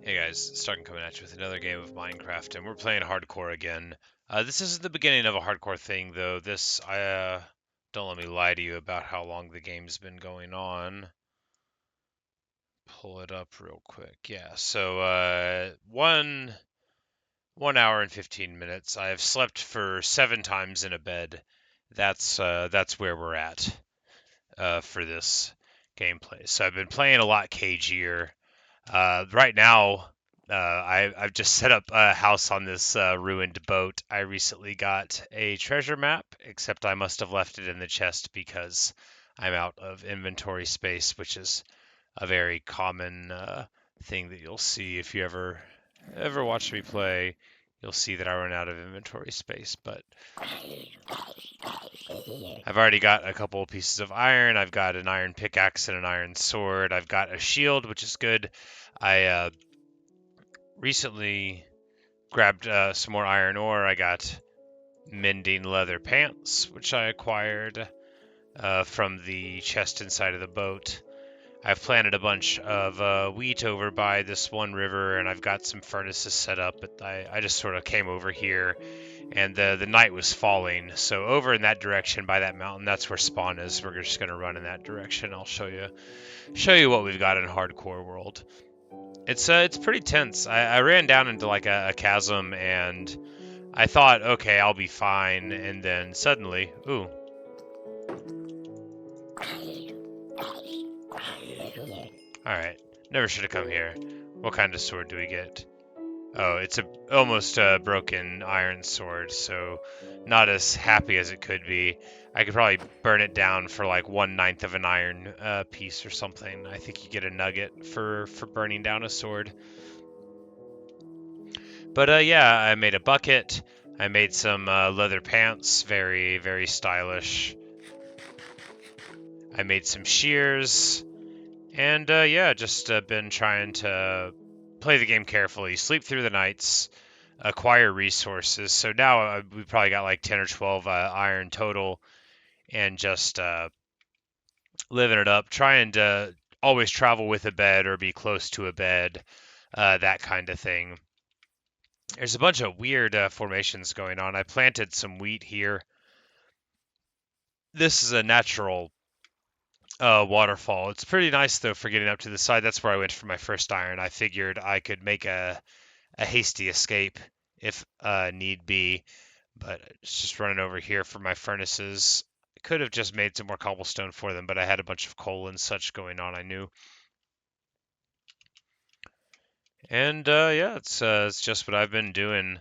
Hey guys, Starkin coming at you with another game of Minecraft, and we're playing hardcore again. This isn't the beginning of a hardcore thing, though. Don't let me lie to you about how long the game's been going on. Pull it up real quick. Yeah, so 1 hour and 15 minutes. I have slept for 7 times in a bed. That's where we're at for this gameplay. So I've been playing a lot cagier. Right now, I've just set up a house on this ruined boat. I recently got a treasure map, except I must have left it in the chest because I'm out of inventory space, which is a very common thing that you'll see if you ever watch me play. You'll see that I run out of inventory space, but I've already got a couple of pieces of iron. I've got an iron pickaxe and an iron sword. I've got a shield, which is good. I recently grabbed some more iron ore. I got mending leather pants, which I acquired from the chest inside of the boat. I've planted a bunch of wheat over by this one river, and I've got some furnaces set up. But I just sort of came over here, and the night was falling. So over in that direction by that mountain, that's where spawn is. We're just gonna run in that direction. I'll show you what we've got in hardcore world. It's pretty tense. I ran down into like a chasm, and I thought, okay, I'll be fine, and then suddenly, ooh. Alright, never should have come here. What kind of sword do we get? Oh, it's almost a broken iron sword, so not as happy as it could be. I could probably burn it down for like 1/9 of an iron piece or something. I think you get a nugget for burning down a sword. But yeah, I made a bucket. I made some leather pants, very, very stylish. I made some shears. And yeah, just been trying to play the game carefully, sleep through the nights, acquire resources. So now we've probably got like 10 or 12 iron total, and just living it up, trying to always travel with a bed or be close to a bed, that kind of thing. There's a bunch of weird formations going on. I planted some wheat here. This is a natural waterfall. It's pretty nice though for getting up to the side. That's where I went for my first iron. I figured I could make a hasty escape if need be, but it's just running over here for my furnaces. I could have just made some more cobblestone for them, but I had a bunch of coal and such going on, I knew. And yeah, it's just what I've been doing.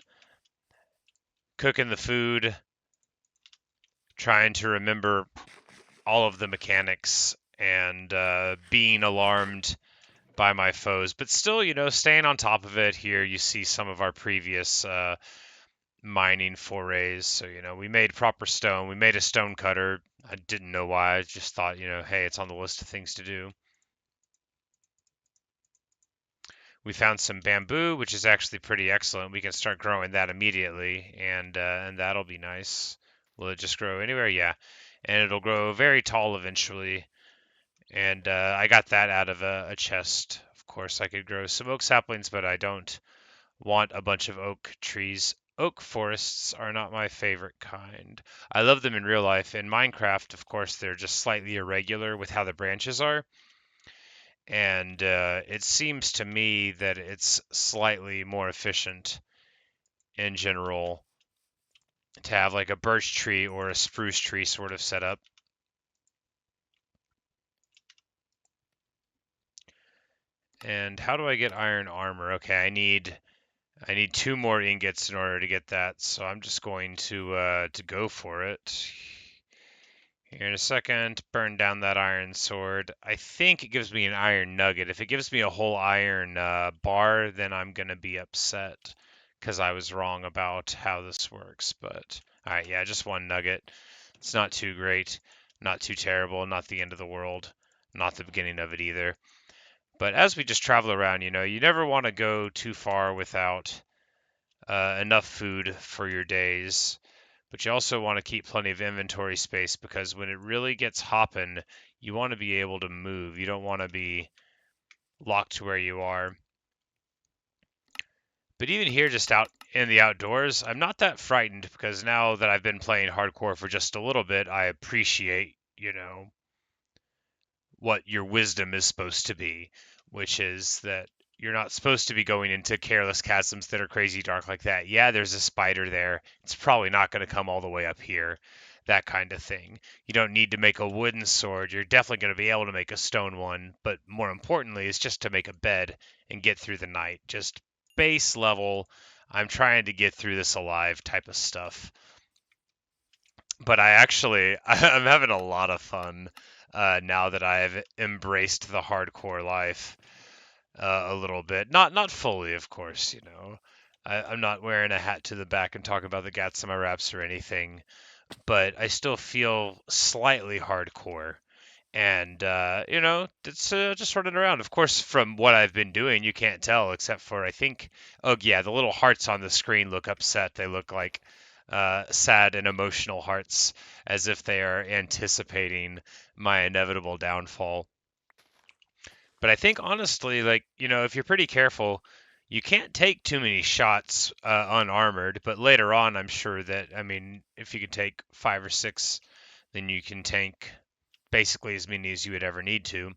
Cooking the food, trying to remember all of the mechanics, and being alarmed by my foes, but still, staying on top of it. Here you see some of our previous mining forays. So, we made proper stone. We made a stone cutter. I didn't know why. I just thought, hey, it's on the list of things to do. We found some bamboo, which is actually pretty excellent. We can start growing that immediately, and that'll be nice. Will it just grow anywhere? Yeah, and it'll grow very tall eventually. And I got that out of a chest. Of course, I could grow some oak saplings, but I don't want a bunch of oak trees. Oak forests are not my favorite kind. I love them in real life. In Minecraft, of course, they're just slightly irregular with how the branches are. And it seems to me that it's slightly more efficient in general to have like a birch tree or a spruce tree sort of set up. And how do I get iron armor? Okay, I need 2 more ingots in order to get that, so I'm just going to go for it. Here in a second, burn down that iron sword. I think it gives me an iron nugget. If it gives me a whole iron bar, then I'm gonna be upset because I was wrong about how this works. But all right, yeah, just 1 nugget. It's not too great, not too terrible, not the end of the world, not the beginning of it either. But as we just travel around, you never want to go too far without enough food for your days. But you also want to keep plenty of inventory space because when it really gets hopping, you want to be able to move. You don't want to be locked to where you are. But even here, just out in the outdoors, I'm not that frightened because now that I've been playing hardcore for just a little bit, I appreciate, what your wisdom is supposed to be, which is that you're not supposed to be going into careless chasms that are crazy dark like that. Yeah, there's a spider there. It's probably not going to come all the way up here. That kind of thing. You don't need to make a wooden sword. You're definitely going to be able to make a stone one, but more importantly, is just to make a bed and get through the night. Just base level. I'm trying to get through this alive type of stuff. But I'm having a lot of fun now that I've embraced the hardcore life a little bit. Not fully, of course. I'm not wearing a hat to the back and talking about the gats in my raps or anything, but I still feel slightly hardcore. And it's just running around. Of course, from what I've been doing, you can't tell except for I think, oh yeah, the little hearts on the screen look upset. They look like sad and emotional hearts, as if they are anticipating my inevitable downfall. But I think honestly, like, if you're pretty careful, you can't take too many shots unarmored. But later on, I'm sure that, I mean, if you can take 5 or 6, then you can tank basically as many as you would ever need to.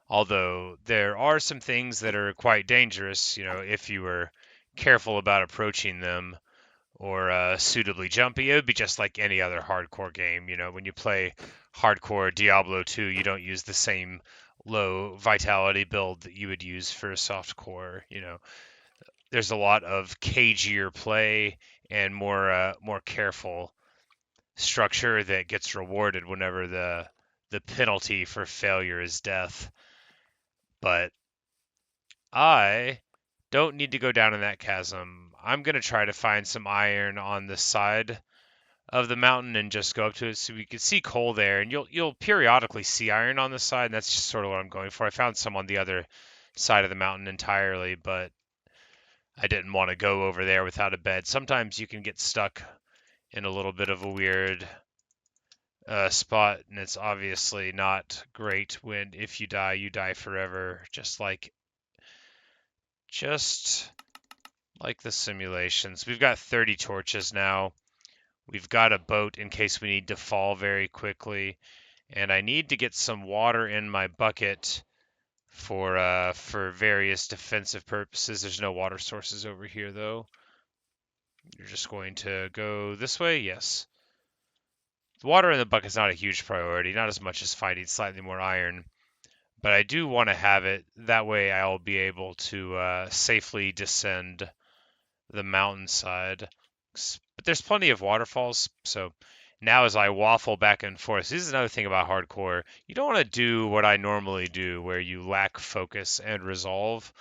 Although there are some things that are quite dangerous, if you were careful about approaching them or suitably jumpy. It would be just like any other hardcore game. When you play hardcore Diablo 2, you don't use the same low vitality build that you would use for a softcore. There's a lot of cagier play and more careful structure that gets rewarded whenever the penalty for failure is death. But I don't need to go down in that chasm. I'm going to try to find some iron on the side of the mountain and just go up to it so we can see coal there, and you'll periodically see iron on the side, and that's just sort of what I'm going for. I found some on the other side of the mountain entirely, but I didn't want to go over there without a bed. Sometimes you can get stuck in a little bit of a weird spot, and it's obviously not great when if you die forever, just like the simulations. We've got 30 torches now. We've got a boat in case we need to fall very quickly, and I need to get some water in my bucket for various defensive purposes. There's no water sources over here though. You're just going to go this way? Yes. The water in the bucket's not a huge priority, not as much as finding slightly more iron, but I do want to have it. That way I'll be able to safely descend the mountainside. But there's plenty of waterfalls, so now as I waffle back and forth, this is another thing about hardcore. You don't want to do what I normally do, where you lack focus and resolve,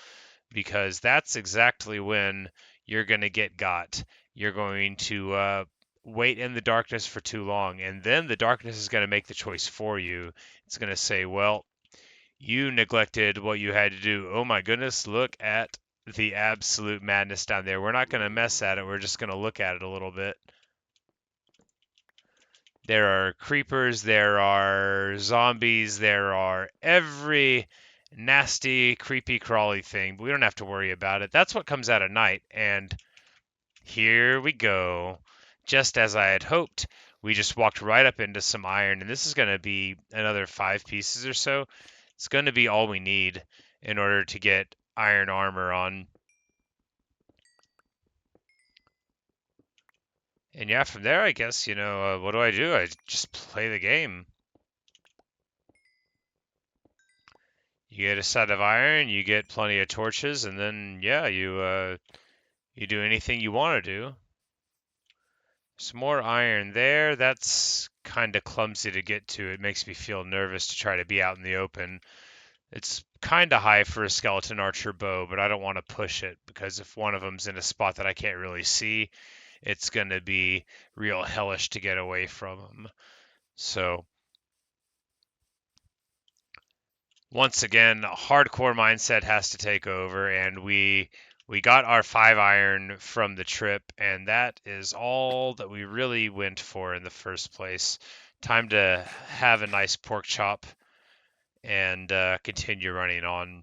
because that's exactly when you're going to get got. You're going to wait in the darkness for too long, and then the darkness is going to make the choice for you. It's going to say, well, you neglected what you had to do. Oh my goodness, look at the absolute madness down there. We're not going to mess at it. We're just going to look at it a little bit. There are creepers, there are zombies, there are every nasty, creepy, crawly thing, but we don't have to worry about it. That's what comes out at night, and here we go. Just as I had hoped, we just walked right up into some iron, and this is going to be another 5 pieces or so. It's going to be all we need in order to get iron armor on. And yeah, from there, I guess, what do? I just play the game. You get a set of iron, you get plenty of torches, and then, yeah, you do anything you want to do. Some more iron there. That's kind of clumsy to get to. It makes me feel nervous to try to be out in the open. It's kind of high for a skeleton archer bow, but I don't want to push it because if one of them's in a spot that I can't really see, it's going to be real hellish to get away from them. So, once again, hardcore mindset has to take over, and we got our 5 iron from the trip, and that is all that we really went for in the first place. Time to have a nice pork chop and continue running on.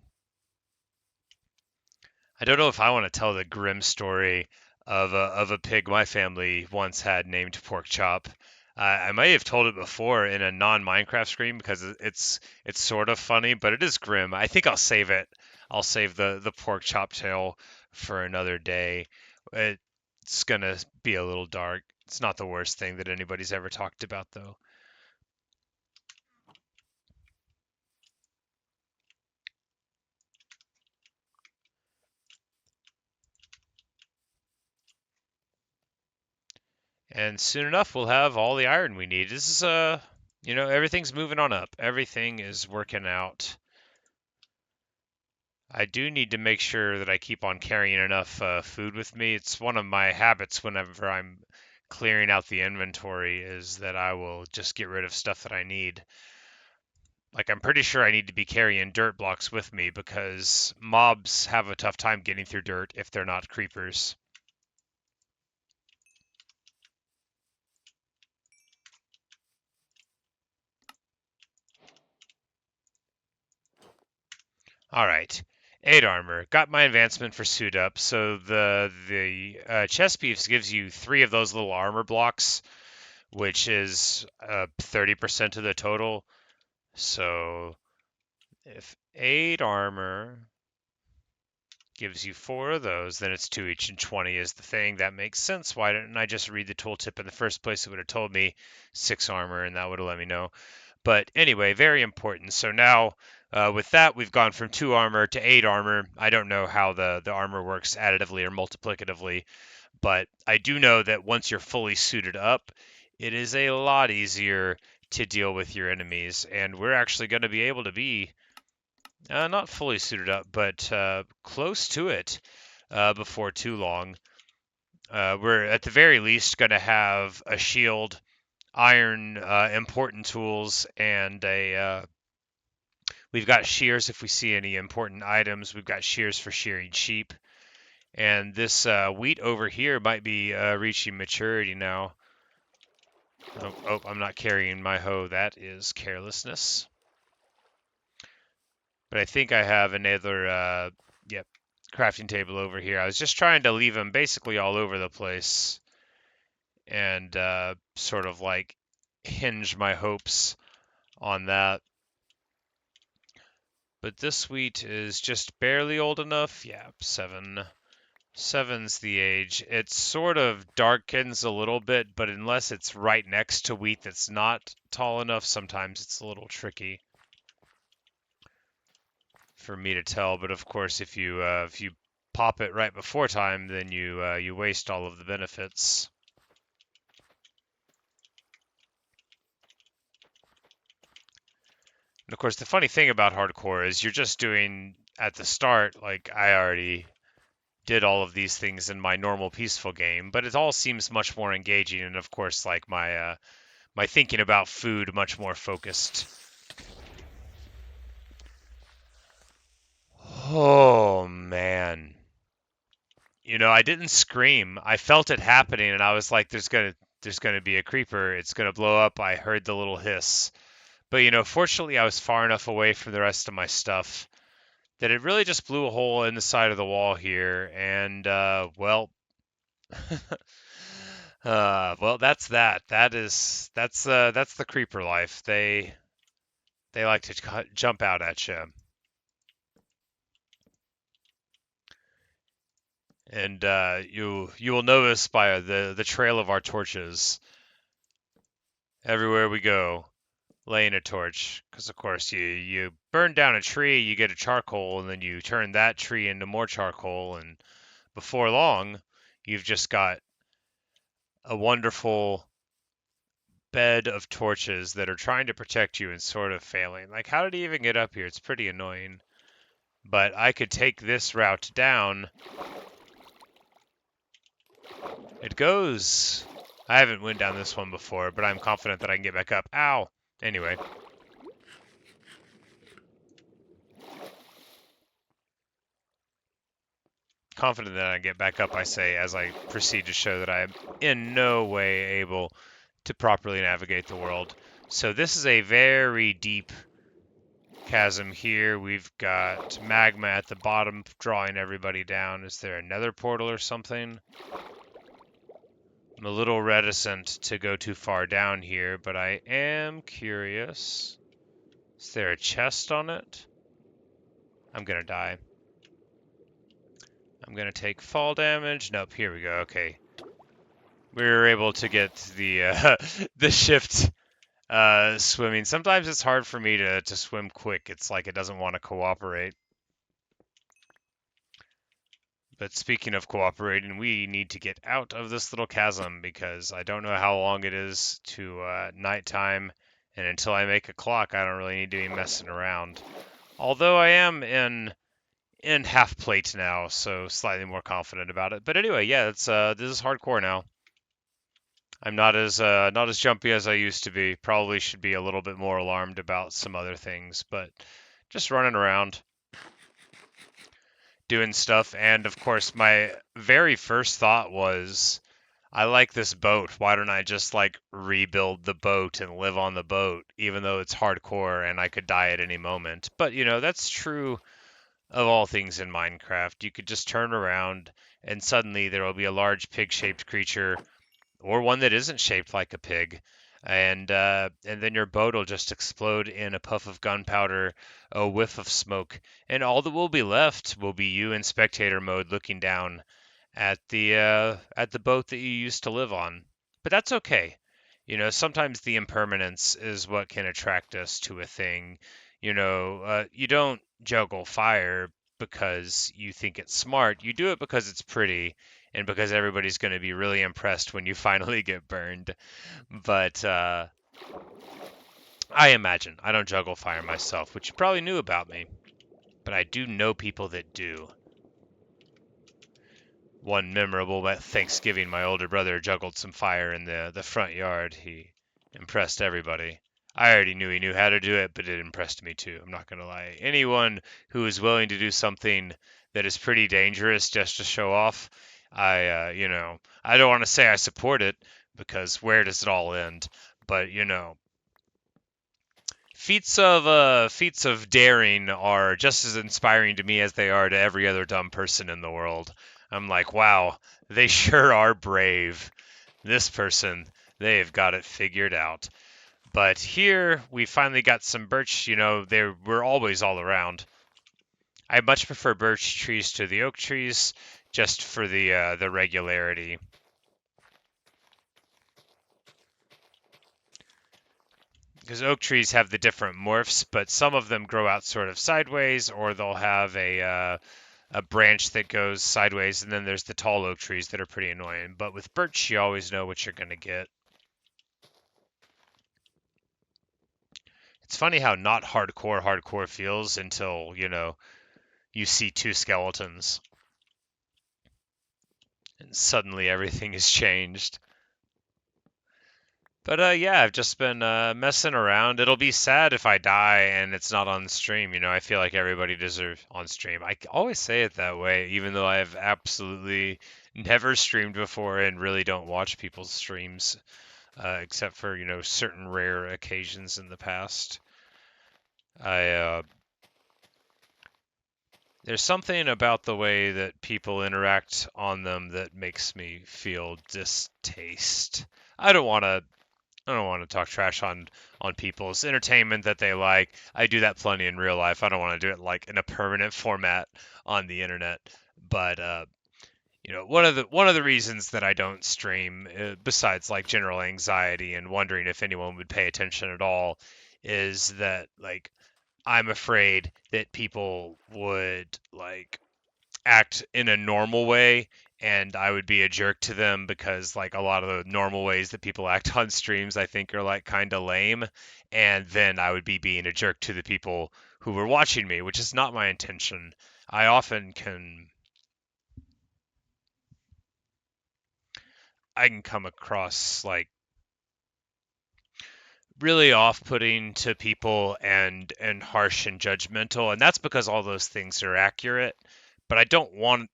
I don't know if I want to tell the grim story of a pig my family once had named Pork Chop. I might have told it before in a non-Minecraft stream because it's sort of funny, but it is grim. I think I'll save it. I'll save the pork chop tale for another day. It's gonna be a little dark. It's not the worst thing that anybody's ever talked about, though. And soon enough, we'll have all the iron we need. This is everything's moving on up. Everything is working out. I do need to make sure that I keep on carrying enough food with me. It's one of my habits whenever I'm clearing out the inventory is that I will just get rid of stuff that I need. Like, I'm pretty sure I need to be carrying dirt blocks with me because mobs have a tough time getting through dirt if they're not creepers. All right. 8 armor. Got my advancement for suit up. So the chest piece gives you 3 of those little armor blocks, which is 30% of the total. So if 8 armor gives you 4 of those, then it's 2 each, and 20 is the thing. That makes sense. Why didn't I just read the tooltip in the first place? It would have told me 6 armor, and that would have let me know. But anyway, very important. So now with that, we've gone from 2 armor to 8 armor. I don't know how the armor works additively or multiplicatively, but I do know that once you're fully suited up, it is a lot easier to deal with your enemies. And we're actually going to be able to be not fully suited up, but close to it before too long. We're at the very least going to have a shield, iron important tools, and we've got shears if we see any important items. We've got shears for shearing sheep. And this wheat over here might be reaching maturity now. Oh, I'm not carrying my hoe. That is carelessness. But I think I have another, yep, crafting table over here. I was just trying to leave them basically all over the place and sort of like hinge my hopes on that. But this wheat is just barely old enough. Yeah, 7. 7's the age. It sort of darkens a little bit, but unless it's right next to wheat that's not tall enough, sometimes it's a little tricky for me to tell. But of course, if you pop it right before time, then you waste all of the benefits. And of course, the funny thing about hardcore is you're just doing at the start, like I already did all of these things in my normal peaceful game, but it all seems much more engaging, and of course, like my thinking about food much more focused. Oh man. I didn't scream. I felt it happening and I was like there's going to be a creeper. It's going to blow up. I heard the little hiss. But fortunately I was far enough away from the rest of my stuff that it really just blew a hole in the side of the wall here and well well that's that. That's the creeper life. They like to jump out at you. And you will notice by the trail of our torches everywhere we go, laying a torch. Because of course you burn down a tree, you get a charcoal, and then you turn that tree into more charcoal, and before long, you've just got a wonderful bed of torches that are trying to protect you and sort of failing. Like, how did he even get up here? It's pretty annoying. But I could take this route down. It goes. I haven't went down this one before, but I'm confident that I can get back up. Ow! Anyway. Confident that I can get back up, I say, as I proceed to show that I am in no way able to properly navigate the world. So this is a very deep chasm here. We've got magma at the bottom drawing everybody down. Is there another portal or something? I'm a little reticent to go too far down here, but I am curious. Is there a chest on it? I'm gonna die. I'm gonna take fall damage. Nope, here we go. Okay. We were able to get the the shift swimming. Sometimes it's hard for me to swim quick. It's like it doesn't want to cooperate. But speaking of cooperating, we need to get out of this little chasm because I don't know how long it is to nighttime, and until I make a clock, I don't really need to be messing around. Although I am in half plate now, so slightly more confident about it. But anyway, yeah, it's this is hardcore now. I'm not as jumpy as I used to be. Probably should be a little bit more alarmed about some other things, but just running around, doing stuff. And of course, my very first thought was, I like this boat. Why don't I just like rebuild the boat and live on the boat, even though it's hardcore and I could die at any moment. But you know, that's true of all things in Minecraft. You could just turn around and suddenly there will be a large pig-shaped creature or one that isn't shaped like a pig, and then your boat will just explode in a puff of gunpowder, a whiff of smoke, and all that will be left will be you in spectator mode looking down at the boat that you used to live on. But that's okay. You know, sometimes the impermanence is what can attract us to a thing. You know, you don't juggle fire because you think it's smart. You do it because it's pretty and because everybody's going to be really impressed when you finally get burned. But I imagine I don't juggle fire myself, which you probably knew about me, but I do know people that do. One memorable Thanksgiving, my older brother juggled some fire in the front yard. He impressed everybody. I already knew he knew how to do it, but it impressed me too. I'm not going to lie. Anyone who is willing to do something that is pretty dangerous just to show off, you know, I don't want to say I support it because where does it all end? But, you know, feats of daring are just as inspiring to me as they are to every other dumb person in the world. I'm like, wow, they sure are brave. This person, they've got it figured out. But here we finally got some birch. You know, they were always all around. I much prefer birch trees to the oak trees, just for the regularity. Because oak trees have the different morphs, but some of them grow out sort of sideways, or they'll have a branch that goes sideways, and then there's the tall oak trees that are pretty annoying. But with birch, you always know what you're going to get. It's funny how not hardcore feels until, you know, you see two skeletons. And suddenly everything has changed. But yeah, I've just been messing around. It'll be sad if I die and it's not on stream. You know, I feel like everybody deserves on stream. I always say it that way, even though I've absolutely never streamed before and really don't watch people's streams, except for, you know, certain rare occasions in the past. I There's something about the way that people interact on them that makes me feel distaste. I don't want to I don't want to talk trash on people's entertainment that they like. I do that plenty in real life. I don't want to do it like in a permanent format on the internet. But you know, one of the reasons that I don't stream, besides like general anxiety and wondering if anyone would pay attention at all, is that like I'm afraid that people would like act in a normal way and I would be a jerk to them because like a lot of the normal ways that people act on streams I think are like kind of lame, and then I would be being a jerk to the people who were watching me, which is not my intention. I often can I can come across like really off-putting to people and harsh and judgmental, and that's because all those things are accurate, but I don't want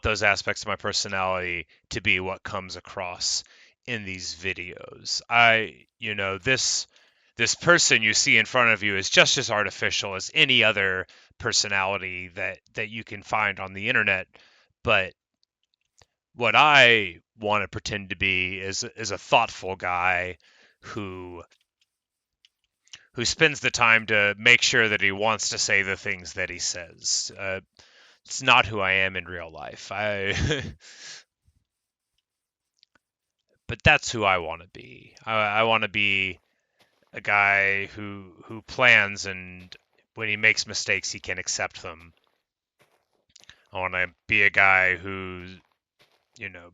those aspects of my personality to be what comes across in these videos. You know, this this person you see in front of you is just as artificial as any other personality that you can find on the internet. But what I want to pretend to be is a thoughtful guy who who spends the time to make sure that he wants to say the things that he says. It's not who I am in real life. But that's who I want to be. I want to be a guy who plans, and when he makes mistakes, he can accept them. I want to be a guy who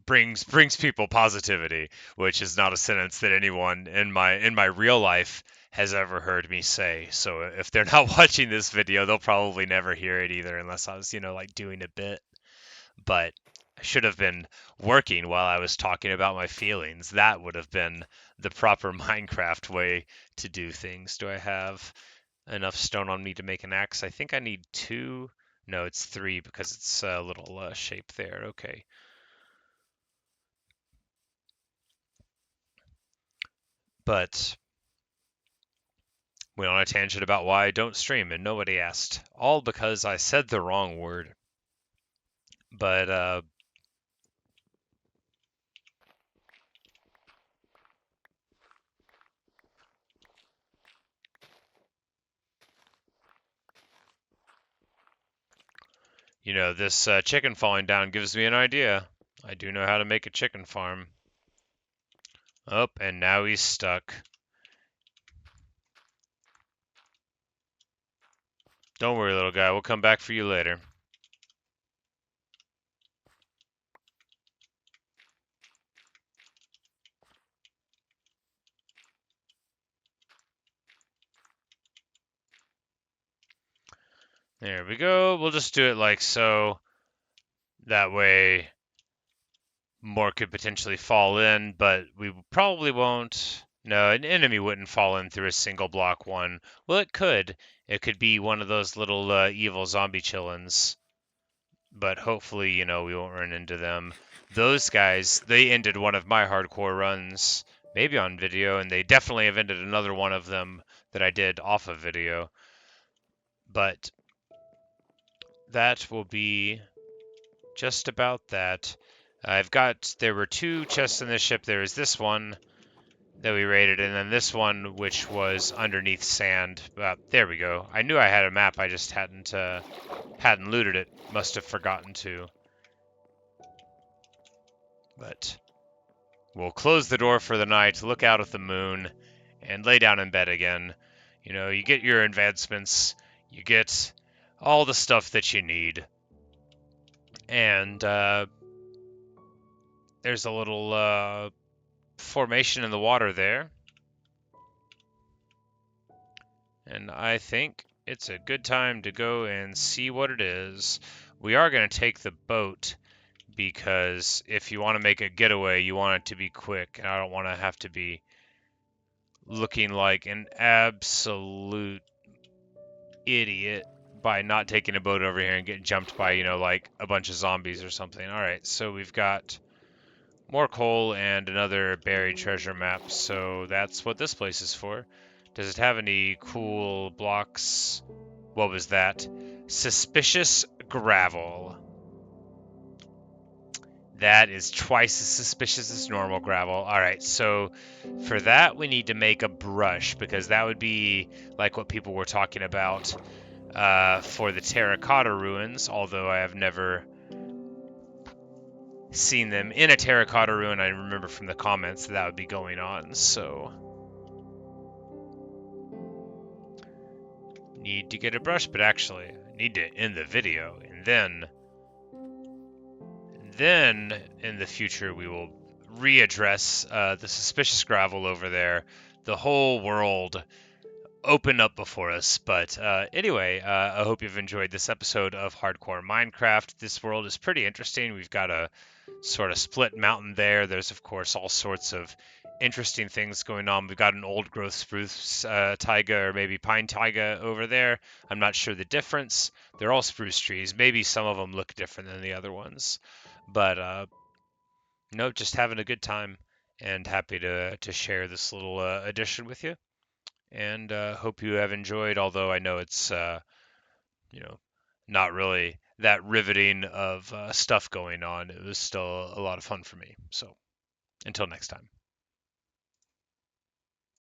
brings people positivity, which is not a sentence that anyone in my real life has ever heard me say. So if they're not watching this video, they'll probably never hear it either, unless I was like doing a bit. But I should have been working while I was talking about my feelings. That would have been the proper Minecraft way to do things. Do I have enough stone on me to make an axe? I think I need 2. No, it's 3 because it's a little shape there. Okay. But went on a tangent about why I don't stream, and nobody asked. All because I said the wrong word. But this chicken falling down gives me an idea. I do know how to make a chicken farm. Oh, and now he's stuck. Don't worry, little guy. We'll come back for you later. There we go. We'll just do it like so. That way, more could potentially fall in, but we probably won't. No, an enemy wouldn't fall in through a single block one. Well, it could. It could be one of those little evil zombie chillins. But hopefully, we won't run into them. Those guys, they ended one of my hardcore runs, maybe on video, and they definitely have ended another one of them that I did off of video. But that will be just about that. There were 2 chests in this ship. There is this one that we raided, and then this one, which was underneath sand. There we go. I knew I had a map, I just hadn't looted it. Must have forgotten to. But we'll close the door for the night, look out at the moon, and lay down in bed again. You get your advancements, you get all the stuff that you need. And there's a little formation in the water there. And I think it's a good time to go and see what it is. We are going to take the boat because if you want to make a getaway, you want it to be quick. And I don't want to have to be looking like an absolute idiot by not taking a boat over here and getting jumped by, like a bunch of zombies or something. All right, so we've got more coal and another buried treasure map, so that's what this place is for. Does it have any cool blocks? What was that? Suspicious gravel. That is twice as suspicious as normal gravel. All right, so for that we need to make a brush, because that would be like what people were talking about for the terracotta ruins, although I have never seen them in a terracotta ruin. I remember from the comments that would be going on, so need to get a brush, but actually I need to end the video, and then in the future we will readdress the suspicious gravel over there. The whole world open up before us. But anyway, I hope you've enjoyed this episode of Hardcore Minecraft. This world is pretty interesting. We've got a sort of split mountain there. There's, of course, all sorts of interesting things going on. We've got an old growth spruce taiga, or maybe pine taiga over there. I'm not sure the difference. They're all spruce trees. Maybe some of them look different than the other ones. But no, just having a good time and happy to share this little addition with you. and hope you have enjoyed. Although I know it's you know not really that riveting of stuff going on, it was still a lot of fun for me. So until next time.